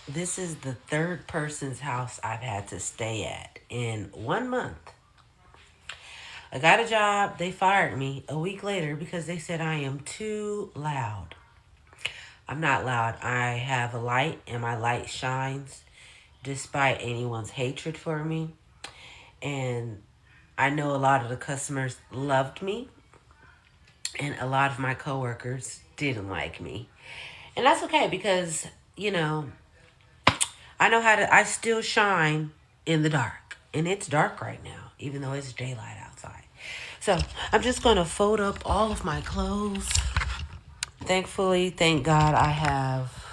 This is the third person's house I've had to stay at in 1 month. I got a job. They fired me a week later because they said I am too loud. I'm not loud. I have a light and my light shines despite anyone's hatred for me. And I know a lot of the customers loved me and a lot of my coworkers didn't like me. And that's okay because, you know, I know how to, I still shine in the dark. And it's dark right now, even though it's daylight outside. So I'm just going to fold up all of my clothes. Thankfully, thank God I have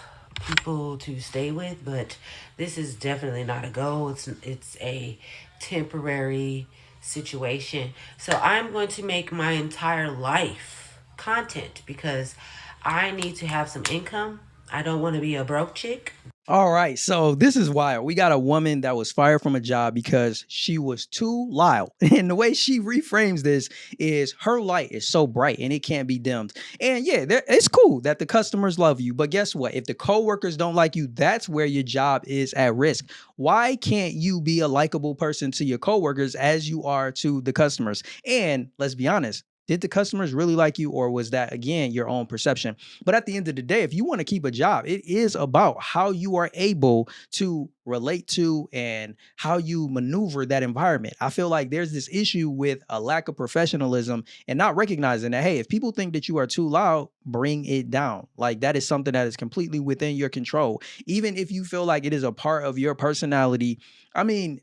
people to stay with, but this is definitely not a goal. It's a temporary situation. So I'm going to make my entire life content because I need to have some income. I don't want to be a broke chick. All right, so this is wild. We got a woman that was fired from a job because she was too loud. And the way she reframes this is her light is so bright and it can't be dimmed. And yeah, it's cool that the customers love you, but guess what? If the coworkers don't like you, that's where your job is at risk. Why can't you be a likable person to your coworkers as you are to the customers? And let's be honest, did the customers really like you, or was that again your own perception? But at the end of the day, if you want to keep a job, it is about how you are able to relate to and how you maneuver that environment. I feel like there's this issue with a lack of professionalism and not recognizing that, hey, if people think that you are too loud, bring it down. Like that is something that is completely within your control. Even if you feel like it is a part of your personality, I mean,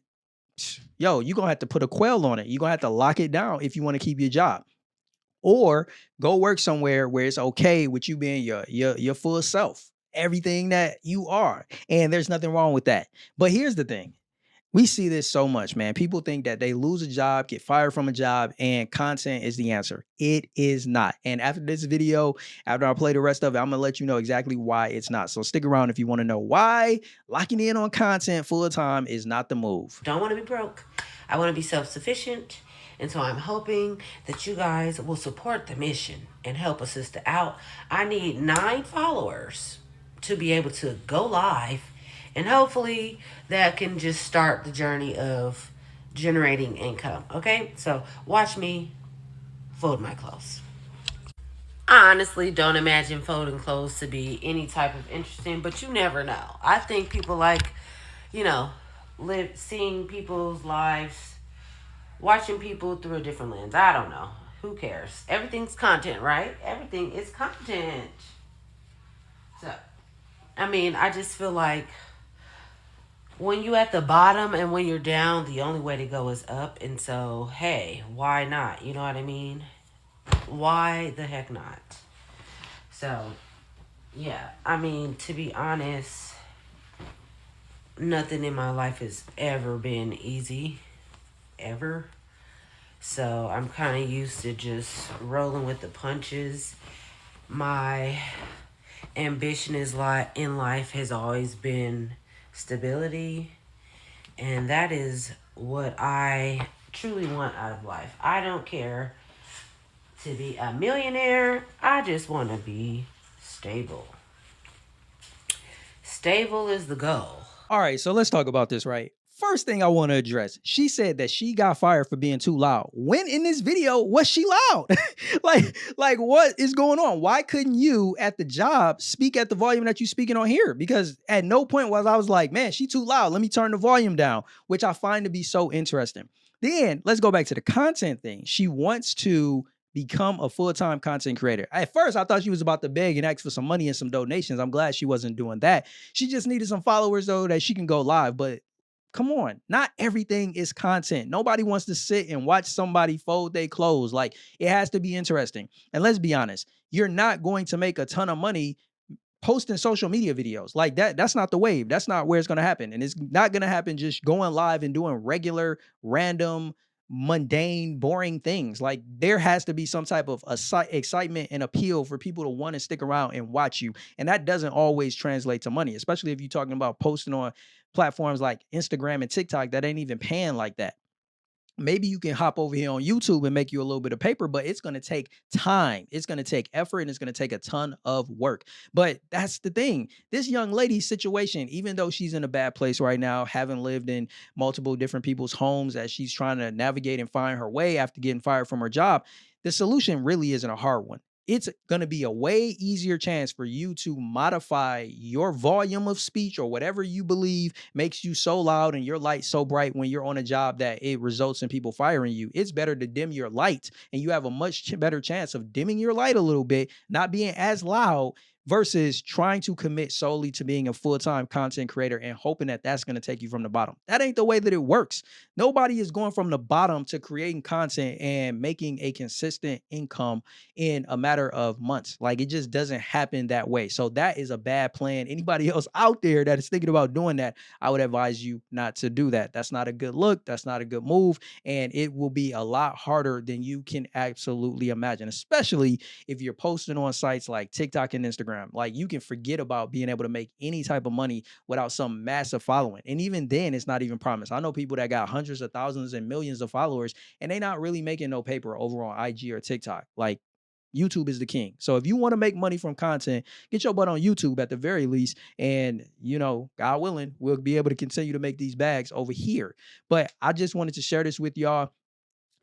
yo, you're going to have to put a quail on it. You're going to have to lock it down if you want to keep your job, or go work somewhere where it's okay with you being your full self, everything that you are, and there's nothing wrong with that. But here's the thing. We see this so much, man. People think that they lose a job, get fired from a job, and content is the answer. It is not. And after this video, after I play the rest of it, I'm going to let you know exactly why it's not. So stick around if you want to know why locking in on content full time is not the move. Don't want to be broke. I want to be self sufficient. And so I'm hoping that you guys will support the mission and help a sister out. I need 9 followers to be able to go live. And hopefully that can just start the journey of generating income. Okay? So watch me fold my clothes. I honestly don't imagine folding clothes to be any type of interesting, but you never know. I think people like, you know, live seeing people's lives, watching people through a different lens. I don't know. Who cares? Everything's content, right? Everything is content. So, I mean, I just feel like when you at the bottom and when you're down, the only way to go is up. And so, hey, why not? You know what I mean? Why the heck not? So, yeah, I mean, to be honest, nothing in my life has ever been easy, ever. So I'm kind of used to just rolling with the punches. My ambition in life has always been stability, and that is what I truly want out of life. I don't care to be a millionaire. I just want to be stable. Stable is the goal. All right, so let's talk about this, right? First thing I want to address, she said that she got fired for being too loud. When in this video was she loud? like what is going on? Why couldn't you at the job speak at the volume that you speaking on here? Because at no point was I was like, man, she too loud. Let me turn the volume down, which I find to be so interesting. Then let's go back to the content thing. She wants to become a full-time content creator. At first, I thought she was about to beg and ask for some money and some donations. I'm glad she wasn't doing that. She just needed some followers though that she can go live. But come on, not everything is content. Nobody wants to sit and watch somebody fold their clothes. Like it has to be interesting. And let's be honest, you're not going to make a ton of money posting social media videos like that. That's not the wave. That's not where it's going to happen. And it's not going to happen just going live and doing regular, random, mundane, boring things. Like there has to be some type of excitement and appeal for people to want to stick around and watch you. And that doesn't always translate to money, especially if you're talking about posting on platforms like Instagram and TikTok that ain't even paying like that. maybe you can hop over here on YouTube and make you a little bit of paper, but it's going to take time. It's going to take effort and it's going to take a ton of work. But that's the thing. This young lady's situation, even though she's in a bad place right now, having lived in multiple different people's homes as she's trying to navigate and find her way after getting fired from her job, the solution really isn't a hard one. It's going to be a way easier chance for you to modify your volume of speech or whatever you believe makes you so loud and your light so bright when you're on a job that it results in people firing you. It's better to dim your light, and you have a much better chance of dimming your light a little bit, not being as loud, versus trying to commit solely to being a full-time content creator and hoping that that's going to take you from the bottom. That ain't the way that it works. Nobody is going from the bottom to creating content and making a consistent income in a matter of months. Like, it just doesn't happen that way. So that is a bad plan. Anybody else out there that is thinking about doing that, I would advise you not to do that. That's not a good look. That's not a good move. And it will be a lot harder than you can absolutely imagine, especially if you're posting on sites like TikTok and Instagram. Like, you can forget about being able to make any type of money without some massive following. And even then, it's not even promised. I know people that got hundreds of thousands and millions of followers, and they not really making no paper over on IG or TikTok. Like, YouTube is the king. So if you want to make money from content, get your butt on YouTube at the very least. And, God willing, we'll be able to continue to make these bags over here. But I just wanted to share this with y'all.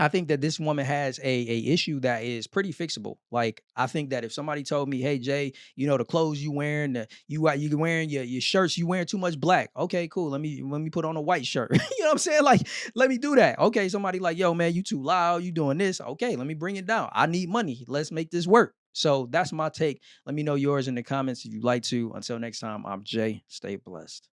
I think that this woman has a issue that is pretty fixable. Like, I think that if somebody told me, "Hey Jay, the clothes you wearing, you wearing your shirts, you wearing too much black." Okay, cool. Let me put on a white shirt. You know what I'm saying? Like, let me do that. Okay, somebody like, "Yo, man, you too loud. You doing this?" Okay, let me bring it down. I need money. Let's make this work. So that's my take. Let me know yours in the comments if you'd like to. Until next time, I'm Jay. Stay blessed.